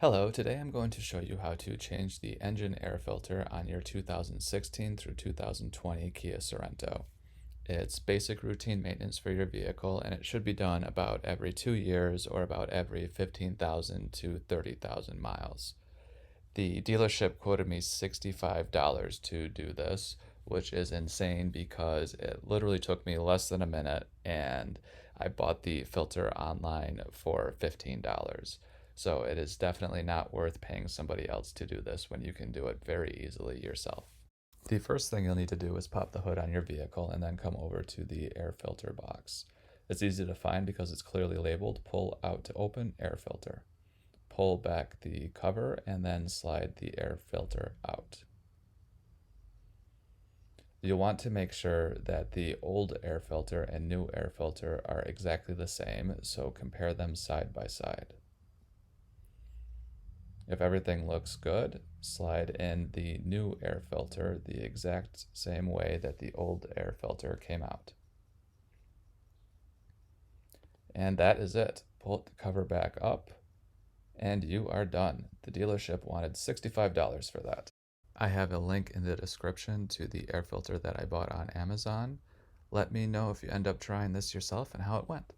Hello, today I'm going to show you how to change the engine air filter on your 2016 through 2020 Kia Sorento. It's basic routine maintenance for your vehicle and it should be done about every 2 years or about every 15,000 to 30,000 miles. The dealership quoted me $65 to do this, which is insane because it literally took me less than a minute and I bought the filter online for $15. So it is definitely not worth paying somebody else to do this when you can do it very easily yourself. The first thing you'll need to do is pop the hood on your vehicle and then come over to the air filter box. It's easy to find because it's clearly labeled pull out to open air filter. Pull back the cover and then slide the air filter out. You'll want to make sure that the old air filter and new air filter are exactly the same, so compare them side by side. If everything looks good, slide in the new air filter the exact same way that the old air filter came out. And that is it. Pull the cover back up and you are done. The dealership wanted $65 for that. I have a link in the description to the air filter that I bought on Amazon. Let me know if you end up trying this yourself and how it went.